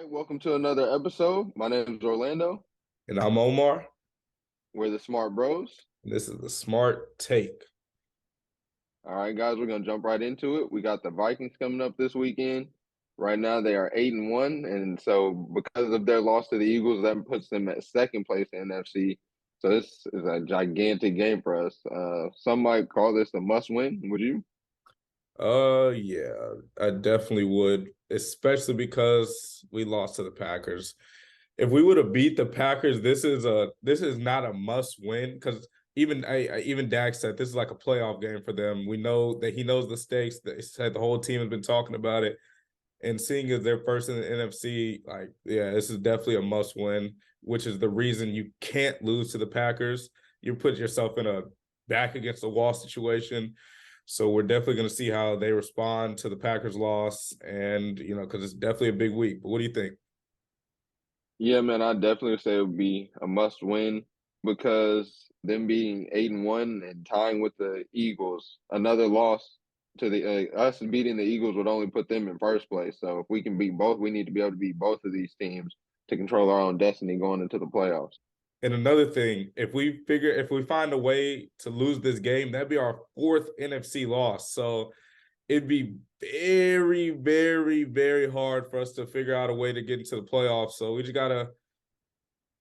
right, welcome to another episode. My name is Orlando. And I'm Omar. We're the Smart Bros. This is the Smart Take. All right, guys, we're gonna jump right into it. We got the Vikings coming up this weekend. Right now, they are 8-1, and so because of their loss to the Eagles, that puts them at second place in NFC. So this is a gigantic game for us. Some might call this a must-win. Would you? Yeah, I definitely would, especially because we lost to the Packers. If we would have beat the Packers, this is not a must win because even Dak said this is like a playoff game for them. We know that he knows the stakes. They said the whole team has been talking about it, and seeing as they're first in the NFC, like yeah, this is definitely a must win, which is the reason you can't lose to the Packers. You put yourself in a back against the wall situation. So we're definitely going to see how they respond to the Packers loss, and because it's definitely a big week. But what do you think? Yeah, man, I definitely say it would be a must-win because them being 8-1 and tying with the Eagles, another loss to the us beating the Eagles would only put them in first place. So if we can beat both, we need to be able to beat both of these teams to control our own destiny going into the playoffs. And another thing, if we find a way to lose this game, that'd be our fourth NFC loss. So it'd be very, very, very hard for us to figure out a way to get into the playoffs. So we just gotta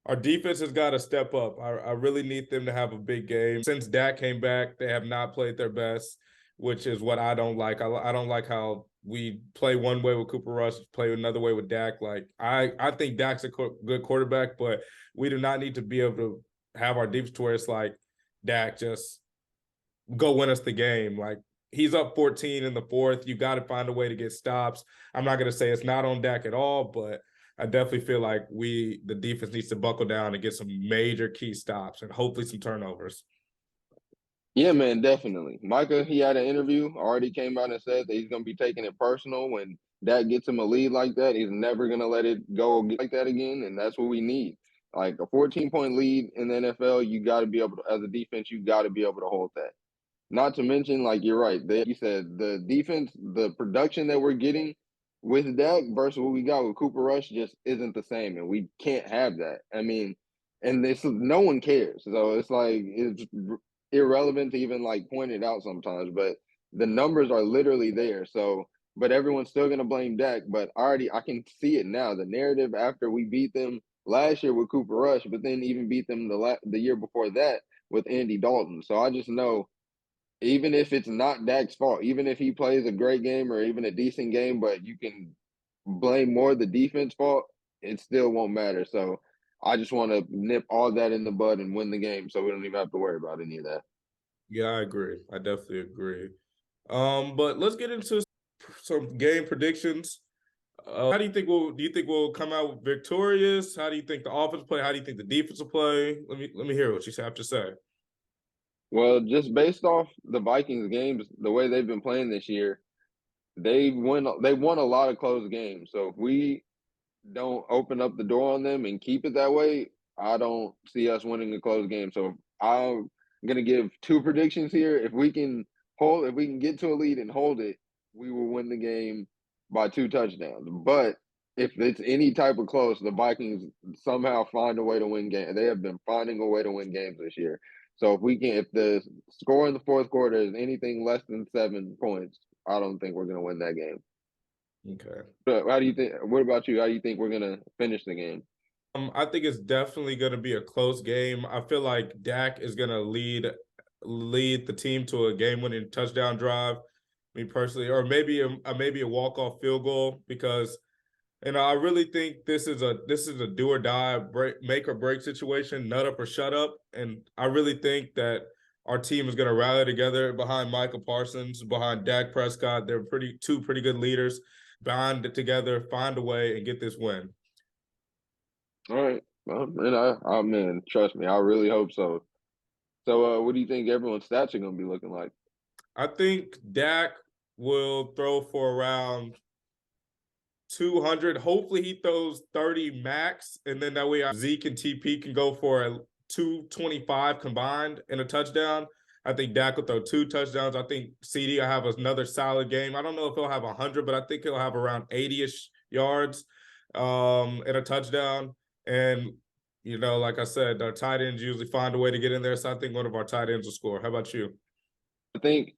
our defense has got to step up. I really need them to have a big game. Since Dak came back, they have not played their best, which is what I don't like. I don't like how we play one way with Cooper Rush, play another way with Dak. Like I think Dak's a good quarterback, but we do not need to be able to have our defense to where it's like Dak just go win us the game. Like he's up 14 in the fourth. You got to find a way to get stops. I'm not going to say it's not on Dak at all, but I definitely feel like the defense needs to buckle down and get some major key stops and hopefully some turnovers. Yeah, man, definitely. Micah, he had an interview, already came out and said that he's going to be taking it personal when Dak gets him a lead like that. He's never going to let it go like that again, and that's what we need. Like a 14-point lead in the NFL, you got to be able to, as a defense, you got to be able to hold that. Not to mention, like you're right, you said the defense, the production that we're getting with Dak versus what we got with Cooper Rush just isn't the same, and we can't have that. I mean, and this no one cares, so it's like it's irrelevant to even like point it out sometimes. But the numbers are literally there. So, but everyone's still gonna blame Dak. But I can see it now. The narrative after we beat them last year with Cooper Rush, but then even beat them the year before that with Andy Dalton. So I just know even if it's not Dak's fault, even if he plays a great game or even a decent game, but you can blame more the defense fault, it still won't matter. So I just want to nip all that in the bud and win the game so we don't even have to worry about any of that. Yeah, I agree. I definitely agree. But let's get into some game predictions. How do you think we'll come out victorious? How do you think the offense play? How do you think the defense will play? Let me hear what you have to say. Well, just based off the Vikings games, the way they've been playing this year, they won a lot of close games. So if we don't open up the door on them and keep it that way, I don't see us winning a close game. So I'm gonna give two predictions here. If we can get to a lead and hold it, we will win the game by two touchdowns. But if it's any type of close, the Vikings somehow find a way to win games. They have been finding a way to win games this year. So if the score in the fourth quarter is anything less than 7 points, I don't think we're gonna win that game. Okay. But how do you think? What about you? How do you think we're gonna finish the game? I think it's definitely going to be a close game. I feel like Dak is going to lead the team to a game-winning touchdown drive. Me personally, or maybe a walk-off field goal because I really think this is a do or die, make or break situation, nut up or shut up. And I really think that our team is going to rally together behind Michael Parsons, behind Dak Prescott. They're two pretty good leaders. Bond it together, find a way, and get this win. All right. Well, man, man, trust me, I really hope so. So, what do you think everyone's stats are gonna be looking like? I think Dak will throw for around 200. Hopefully, he throws 30 max, and then that way Zeke and TP can go for a 225 combined in a touchdown. I think Dak will throw two touchdowns. I think CD will have another solid game. I don't know if he'll have 100, but I think he'll have around 80-ish yards. and a touchdown. And, like I said, our tight ends usually find a way to get in there. So I think one of our tight ends will score. How about you? I think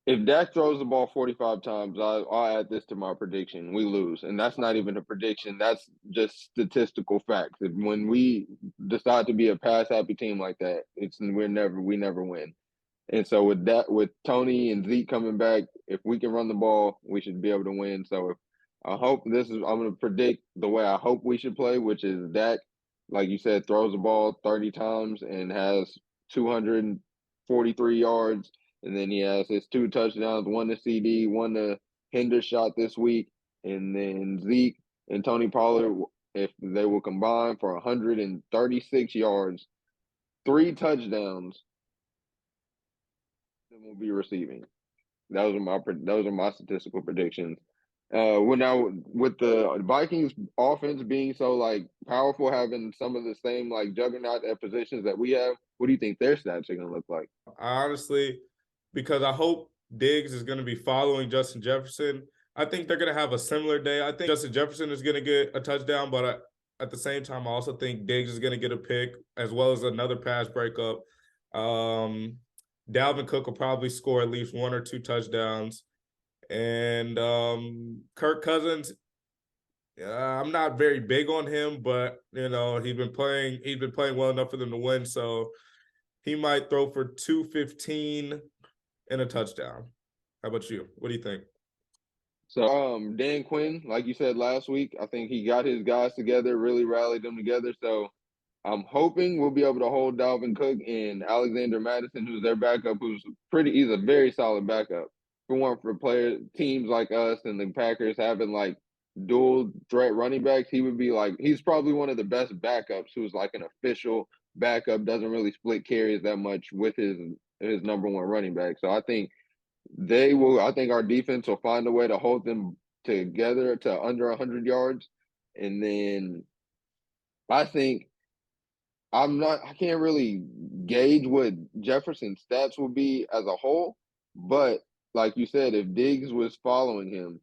if Dak throws the ball 45 times, I'll add this to my prediction. We lose. And that's not even a prediction. That's just statistical facts. When we decide to be a pass happy team like that, we never win. And so with that, with Tony and Zeke coming back, if we can run the ball, we should be able to win. So if I hope I'm going to predict the way I hope we should play, which is Dak, like you said, throws the ball 30 times and has 243 yards. And then he has his 2 touchdowns, one to CD, one to Hinder shot this week. And then Zeke and Tony Pollard, if they will combine for 136 yards, 3 touchdowns, then we'll be receiving. Those are my statistical predictions. Well, now with the Vikings offense being so like powerful, having some of the same like juggernaut at positions that we have, what do you think their stats are going to look like? Honestly, because I hope Diggs is going to be following Justin Jefferson. I think they're going to have a similar day. I think Justin Jefferson is going to get a touchdown, but at the same time, I also think Diggs is going to get a pick as well as another pass breakup. Dalvin Cook will probably score at least 1 or 2 touchdowns. And Kirk Cousins, I'm not very big on him, but he's been playing well enough for them to win. So he might throw for 215 and a touchdown. How about you? What do you think? So Dan Quinn, like you said last week, I think he got his guys together, really rallied them together. So I'm hoping we'll be able to hold Dalvin Cook and Alexander Madison, who's their backup, he's a very solid backup. For one, for teams like us and the Packers having like dual threat running backs, he's probably one of the best backups who's like an official backup, doesn't really split carries that much with his number one running back. So I think our defense will find a way to hold them together to under 100 yards. And then I think I can't really gauge what Jefferson's stats will be as a whole, but like you said, if Diggs was following him,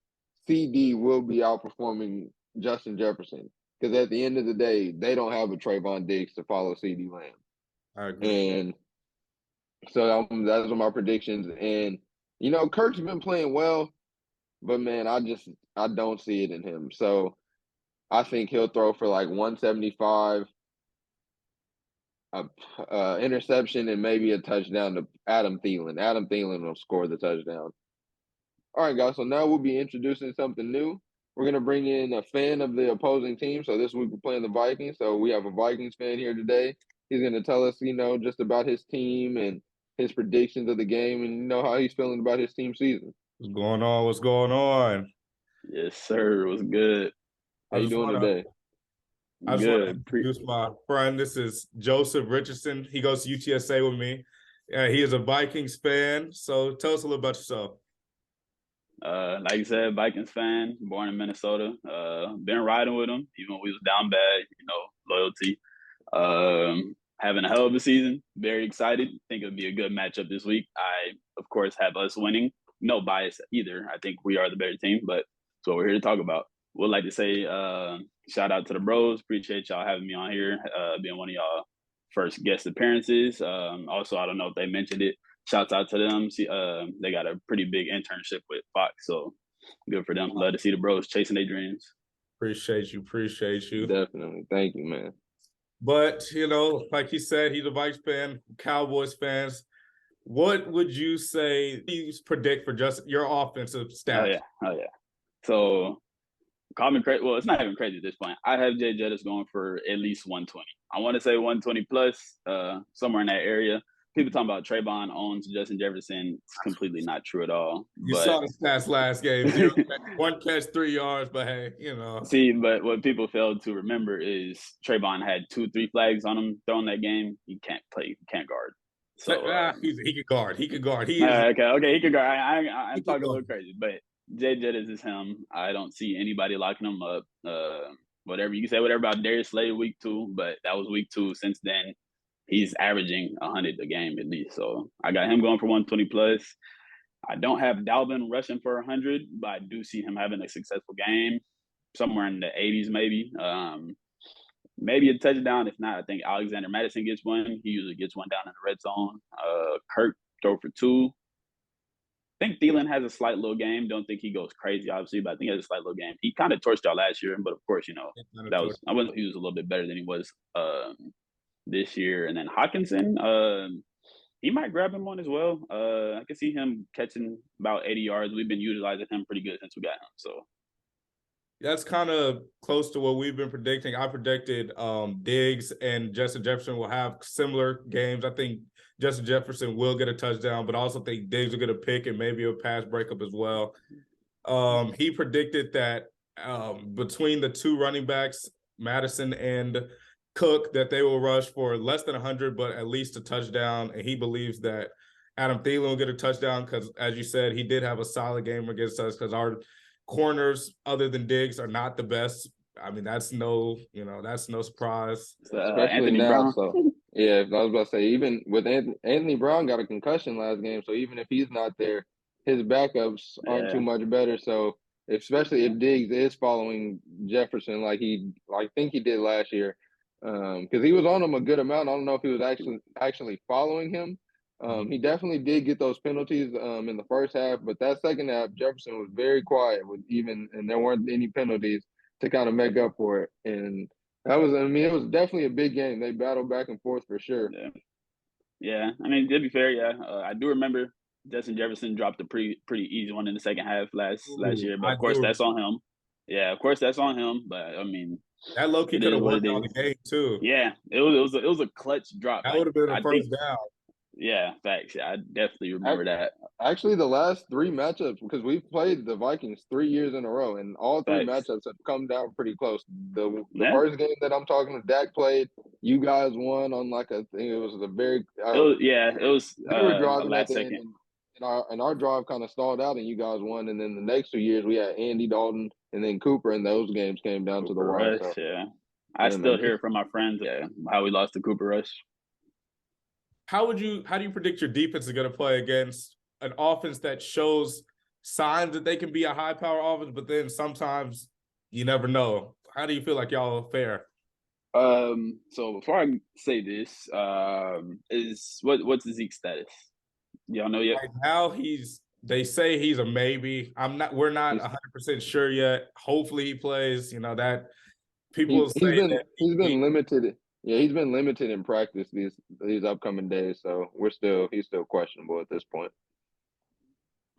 CD will be outperforming Justin Jefferson because at the end of the day, they don't have a Trayvon Diggs to follow CD Lamb. I agree. And so those are my predictions. And, Kirk's been playing well, but man, I don't see it in him. So I think he'll throw for like 175, a interception, and maybe a touchdown to Adam Thielen. Adam Thielen will score the touchdown. All right, guys. So now we'll be introducing something new. We're gonna bring in a fan of the opposing team. So this week we're playing the Vikings. So we have a Vikings fan here today. He's gonna tell us, just about his team and his predictions of the game, and how he's feeling about his team season. What's going on? What's going on? Yes, sir. It was good. How you doing today? I just want to Good. introduce my friend. This is Joseph Richardson. He goes to UTSA with me. He is a Vikings fan. So tell us a little about yourself. Like you said, Vikings fan, born in Minnesota. Been riding with them, even when we was down bad, loyalty. Having a hell of a season. Very excited. Think it'll be a good matchup this week. I, of course, have us winning. No bias either. I think we are the better team, but that's what we're here to talk about. Would like to say shout out to the bros. Appreciate y'all having me on here, being one of y'all first guest appearances. Also, I don't know if they mentioned it. Shouts out to them. See, they got a pretty big internship with Fox, so good for them. Love to see the bros chasing their dreams. Appreciate you. Definitely. Thank you, man. But, like he said, he's a Vikes fan, Cowboys fans. What would you say you predict for just your offensive stats? Oh, yeah. So, call me crazy. Well, it's not even crazy at this point. I have Jay Jettis going for at least 120. I want to say 120 plus, somewhere in that area. People talking about Trayvon owns Justin Jefferson. It's completely not true at all. You saw the stats last game. 1 catch, 3 yards, but hey, See, but what people failed to remember is Trayvon had 2-3 flags on him throwing that game. He can't play. He can't guard. So he could guard. He could guard. Okay, he could guard. I'm talking a little crazy, but Jay Jettis is him. I don't see anybody locking him up. Whatever you can say, whatever about Darius Slay week 2, but that was week 2. Since then, he's averaging 100 a game at least. So I got him going for 120 plus. I don't have Dalvin rushing for 100, but I do see him having a successful game. somewhere in the 80s, maybe. Maybe a touchdown. If not, I think Alexander Madison gets one. He usually gets one down in the red zone. Kirk throw for 2. I think Thielen has a slight little game. Don't think he goes crazy, obviously, but I think he has a slight little game. He kind of torched y'all last year, but of course, that was I wasn't. He was a little bit better than he was this year. And then Hawkinson, he might grab him one as well. I can see him catching about 80 yards. We've been utilizing him pretty good since we got him. So that's kind of close to what we've been predicting. I predicted Diggs and Justin Jefferson will have similar games. I think Justin Jefferson will get a touchdown, but I also think Diggs will get a pick and maybe a pass breakup as well. He predicted that between the 2 running backs, Madison and Cook, that they will rush for less than 100, but at least a touchdown. And he believes that Adam Thielen will get a touchdown because, as you said, he did have a solid game against us because our corners, other than Diggs, are not the best. I mean, that's no surprise. Especially Anthony now. Brown. So yeah, I was about to say, even with Anthony Brown got a concussion last game, so even if he's not there, his backups aren't too much better. So especially if Diggs is following Jefferson like I think he did last year, because he was on him a good amount. I don't know if he was actually following him. He definitely did get those penalties in the first half, but that second half, Jefferson was very quiet and there weren't any penalties to kind of make up for it. And it was definitely a big game. They battled back and forth for sure. Yeah. I mean, to be fair, I do remember Justin Jefferson dropped a pretty easy one in the second half last year, but of course that's on him. Yeah, of course that's on him. But I mean, that low-key could have won on the game too. Yeah, it was a clutch drop. That would have been a first down. Yeah, facts. Yeah, I definitely remember that. Actually, the last 3 matchups, because we've played the Vikings 3 years in a row, and all 3 matchups have come down pretty close. The first game that I'm talking to, Dak played. You guys won on I think it was a very. It was. We were driving last at the end, and our drive kind of stalled out, and you guys won. And then the next 2 years, we had Andy Dalton and then Cooper, and those games came down to the wire. Rush, I still hear from my friends how we lost to Cooper Rush. How do you predict your defense is going to play against an offense that shows signs that they can be a high power offense, but then sometimes you never know? How do you feel like y'all fare? So before I say this, what's Zeke's status? Y'all know yet? Right now they say he's a maybe. We're not 100% sure yet. Hopefully he plays. That people he's been limited. Yeah, he's been limited in practice these upcoming days, so he's still questionable at this point.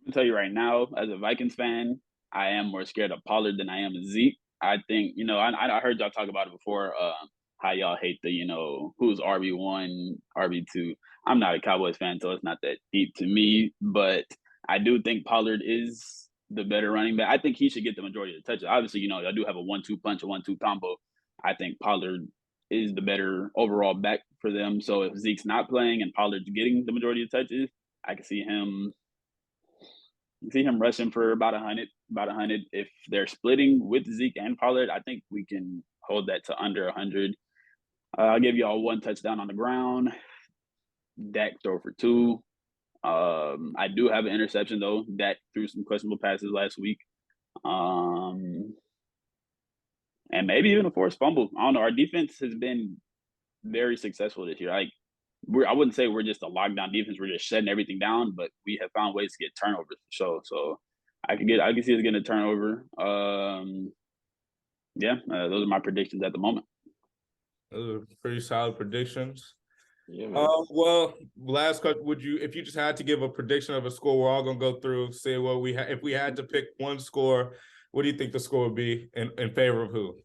I'll tell you right now, as a Vikings fan, I am more scared of Pollard than I am of Zeke. I think, I heard y'all talk about it before, how y'all hate the, who's RB1, RB2. I'm not a Cowboys fan, so it's not that deep to me, but I do think Pollard is the better running back. I think he should get the majority of the touches. Obviously, I do have a 1-2 punch, a 1-2 combo. I think Pollard is the better overall back for them. So if Zeke's not playing and Pollard's getting the majority of touches, I can see him rushing for about 100. If they're splitting with Zeke and Pollard, I think we can hold that to under 100. I'll give y'all 1 touchdown on the ground. Dak throw for 2. I do have an interception though. Dak threw some questionable passes last week. And maybe even a forced fumble. I don't know. Our defense has been very successful this year. I wouldn't say we're just a lockdown defense. We're just shutting everything down, but we have found ways to get turnovers for sure. So I can see us getting a turnover. Those are my predictions at the moment. Those are pretty solid predictions. Yeah, well, last question: if you just had to give a prediction of a score, we're all gonna go through, say what if we had to pick one score. What do you think the score would be in favor of who?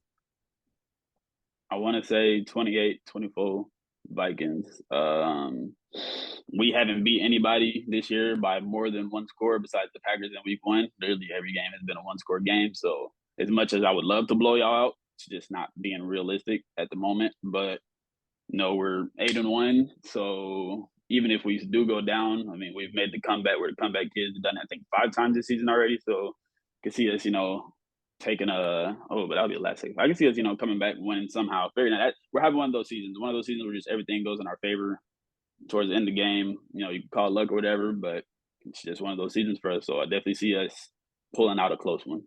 I want to say 28-24 Vikings. We haven't beat anybody this year by more than 1 score besides the Packers in week 1. Literally every game has been a 1-score game. So as much as I would love to blow y'all out, it's just not being realistic at the moment. But we're 8-1. So even if we do go down, I mean, we've made the comeback. We're the comeback kids. We've done it, I think, 5 times this season already. So I can see us, taking but that'll be a last second. I can see us, coming back, winning somehow. We're having one of those seasons. One of those seasons where just everything goes in our favor towards the end of the game. You can call it luck or whatever, but it's just one of those seasons for us. So I definitely see us pulling out a close one.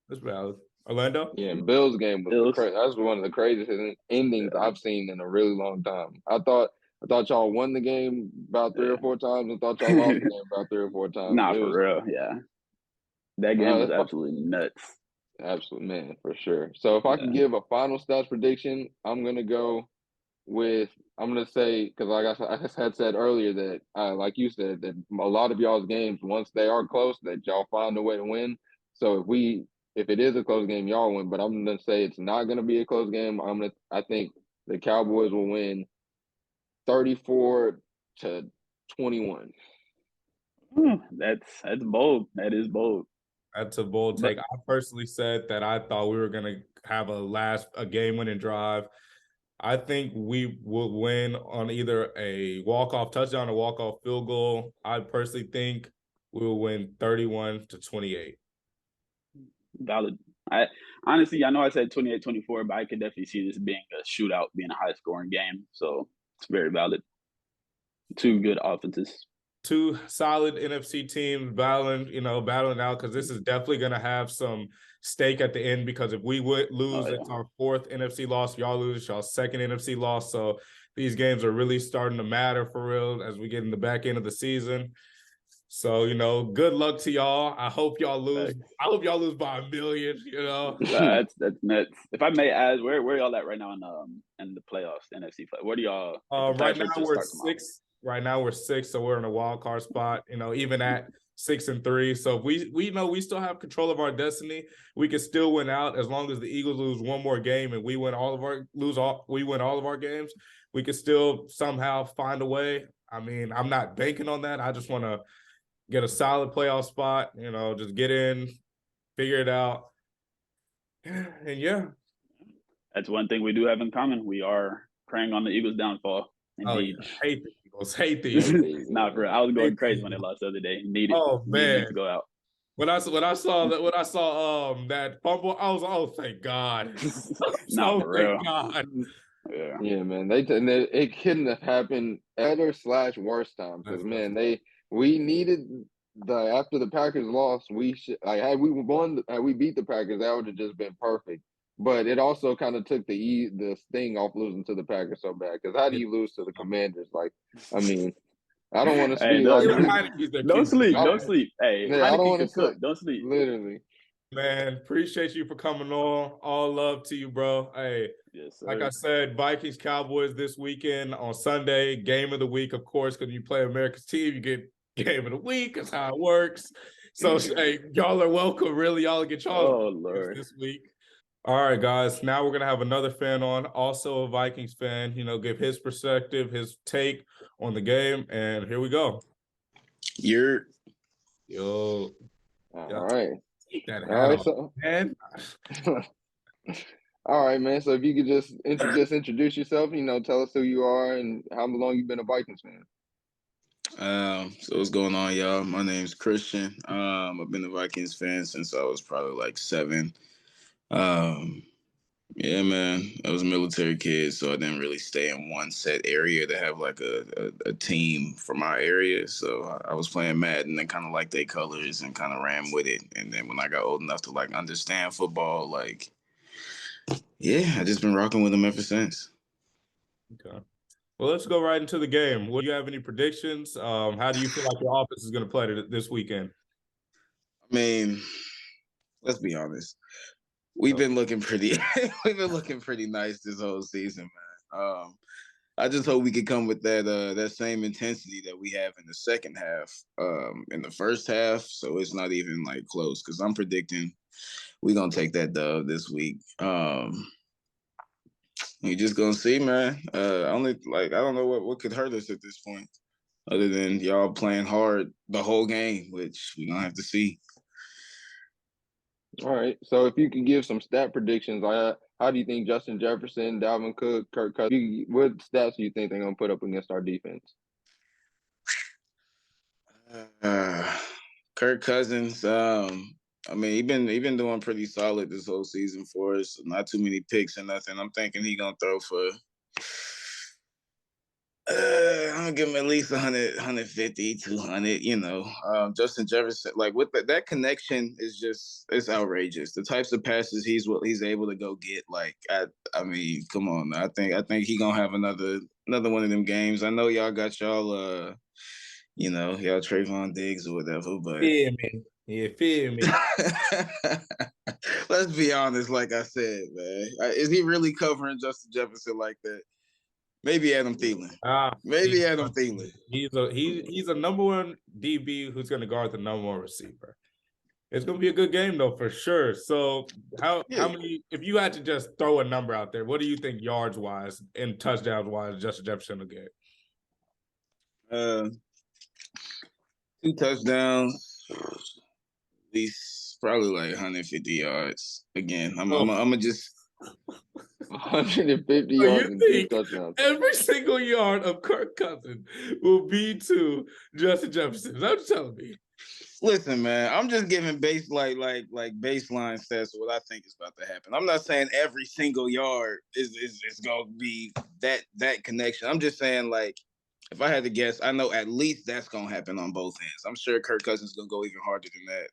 That's valid. Orlando? Yeah, Bills game was Bills. that was one of the craziest endings I've seen in a really long time. I thought y'all won the game about 3 or 4 times, and thought y'all lost the game about 3 or 4 times. Nah, It for was real. Yeah. That game was absolutely nuts. absolute man for sure. So if I can give a final stats prediction, I'm gonna say, because like I had said earlier, that like you said, that a lot of y'all's games, once they are close, that y'all find a way to win. So if it is a close game, y'all win. But I'm gonna say it's not gonna be a close game. I think the Cowboys will win 34-21. That's bold. That is bold. That's a bold take. I personally said that I thought we were gonna have a game-winning drive. I think we will win on either a walk-off touchdown or walk-off field goal. I personally think we will win 31-28. Valid. I honestly, I know I said 28-24, but I could definitely see this being a shootout, being a high-scoring game. So it's very valid. Two good offenses. Two solid NFC teams battling out, because this is definitely going to have some stake at the end, because if we would lose, it's our fourth NFC loss. If y'all lose, it's y'all second NFC loss. So these games are really starting to matter for real as we get in the back end of the season. So, good luck to y'all. I hope y'all lose. I hope y'all lose by 1 million, That's nuts. If I may ask, where y'all at right now in the playoffs, the NFC play? What do y'all right now we're 6. Right now we're 6, so we're in a wild card spot, even at 6-3. So we know we still have control of our destiny. We can still win out as long as the Eagles lose one more game and we win all of our games. We can still somehow find a way. I mean, I'm not banking on that. I just want to get a solid playoff spot, just get in, figure it out. And yeah. That's one thing we do have in common. We are preying on the Eagles' downfall. Indeed. Oh, yeah. Hate the Eagles. Nah, for real. I was going crazy when they lost the other day. Needed them to go out. When I saw that fumble, I was thank God. For real. Thank God. Yeah, man. It couldn't have happened better / worse time, because man, we needed after the Packers lost, we should had we beat the Packers, that would have just been perfect. But it also kind of took the sting off losing to the Packers so bad, because how do you lose to the Commanders? I mean, I don't want to speak. Don't sleep. Don't sleep. Hey, yeah, I don't want to cook. Don't sleep. Literally. Man, appreciate you for coming on. All love to you, bro. Hey, yes, sir. Like I said, Vikings Cowboys this weekend on Sunday. Game of the week, of course, because you play America's team, you get game of the week. That's how it works. So, hey, y'all are welcome. Really, y'all get y'all this week. All right, guys. Now we're gonna have another fan on, also a Vikings fan. Give his perspective, his take on the game, and here we go. Yo. All right. That hat on, man. All right, man. So if you could just introduce yourself, tell us who you are and how long you've been a Vikings fan. So what's going on, y'all? My name's Christian. I've been a Vikings fan since I was probably like 7. Yeah, man. I was a military kid, so I didn't really stay in one set area to have like a team for my area. So I was playing Madden and kind of liked their colors and kind of ran with it. And then when I got old enough to like understand football, I just been rocking with them ever since. Okay. Well, let's go right into the game. Do you have any predictions? How do you feel like your offense is going to play this weekend? I mean, let's be honest. We've been looking pretty nice this whole season, man. I just hope we could come with that same intensity that we have in the second half, in the first half. So it's not even like close, because I'm predicting we're gonna take that dub this week. You're just gonna see, man. I don't know what could hurt us at this point, other than y'all playing hard the whole game, which we're gonna have to see. All right. So if you could give some stat predictions, how do you think Justin Jefferson, Dalvin Cook, Kirk Cousins, what stats do you think they're going to put up against our defense? Kirk Cousins, I mean, he been doing pretty solid this whole season for us. Not too many picks or nothing. I'm thinking he gonna throw for I'm gonna give him at least 100, 150, 200. Justin Jefferson, like with that connection is just it's outrageous. The types of passes he's able to go get. Like I mean, come on. I think he gonna have another one of them games. I know y'all got y'all y'all Trayvon Diggs or whatever, but Feel me. Yeah, feel me. let's be honest. Like I said, man, is he really covering Justin Jefferson like that? Maybe Adam Thielen. Maybe Adam Thielen. He's a number one DB who's going to guard the number one receiver. It's going to be a good game though, for sure. So how many? If you had to just throw a number out there, what do you think yards wise and touchdowns wise Justin Jefferson will get? 2 touchdowns, at least probably like 150 yards. Again, I'm gonna just 150 So yards you and 2 think touchdowns. every single yard of Kirk Cousins will be to Justin Jefferson? Is that what you're telling me? Listen, man. I'm just giving baseline stats of what I think is about to happen. I'm not saying every single yard is gonna be that connection. I'm just saying, like, if I had to guess, I know at least that's gonna happen on both ends. I'm sure Kirk Cousins is gonna go even harder than that.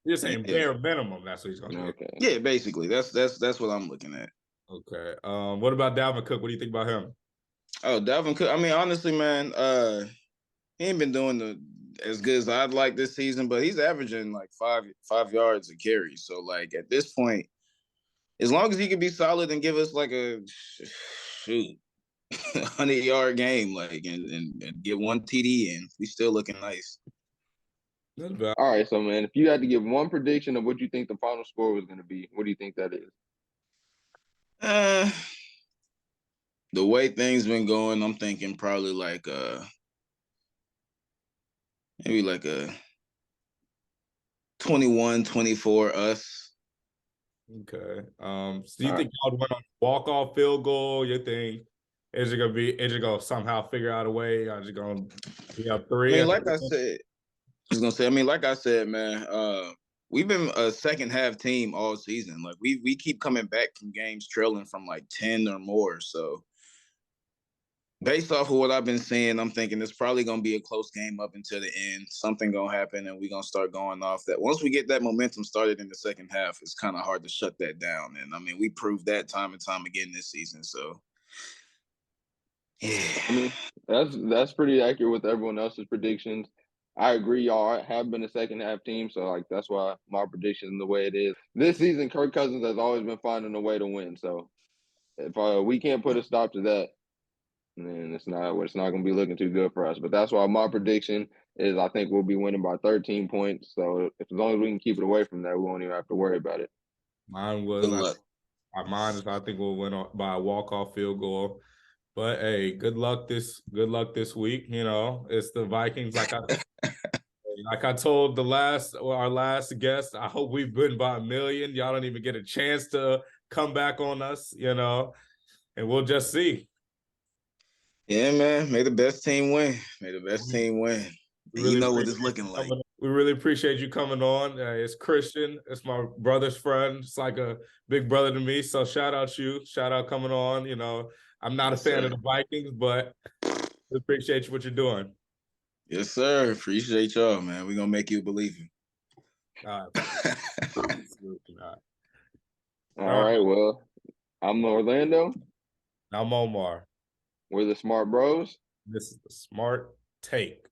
You're saying bare minimum. That's what he's gonna get. Yeah, basically, that's what I'm looking at. Okay. What about Dalvin Cook? What do you think about him? Oh, Dalvin Cook. I mean, honestly, man, he ain't been doing as good as I'd like this season, but he's averaging like five yards a carry. So, like, at this point, as long as he can be solid and give us like a 100-yard game, like, and get one TD in, we still looking nice. All right, so man, if you had to give one prediction of what you think the final score was going to be, what do you think that is? The way things been going, I'm thinking probably like maybe like a 21-24 us. Okay. So you think y'all win on walk-off field goal? You think is it gonna somehow figure out a way? Are you gonna be up 3? I mean, like I said, man, we've been a second half team all season. Like we keep coming back from games trailing from like 10 or more. So based off of what I've been seeing, I'm thinking it's probably going to be a close game up until the end. Something going to happen, and we're going to start going off that. Once we get that momentum started in the second half, it's kind of hard to shut that down. And, I mean, we proved that time and time again this season. So, yeah. I mean, that's pretty accurate with everyone else's predictions. I agree, y'all have been a second half team, so like that's why my prediction is the way it is. This season, Kirk Cousins has always been finding a way to win. So if we can't put a stop to that, then it's not going to be looking too good for us. But that's why my prediction is I think we'll be winning by 13 points. So as long as we can keep it away from that, we won't even have to worry about it. Mine is I think we'll win by a walk-off field goal. But hey, good luck this week. You know, it's the Vikings. Like I told our last guest, I hope we win by 1 million. Y'all don't even get a chance to come back on us, you know, and we'll just see. Yeah, man. May the best team win. You know what it's looking like. We really appreciate you coming on. It's Christian. It's my brother's friend. It's like a big brother to me. So shout out you. Shout out coming on. You know, I'm not a fan of the Vikings, but we appreciate what you're doing. Yes, sir. Appreciate y'all, man. We're going to make you a believer. All right. All right. Well, I'm Orlando. I'm Omar. We're the Smart Bros. This is the Smart Take.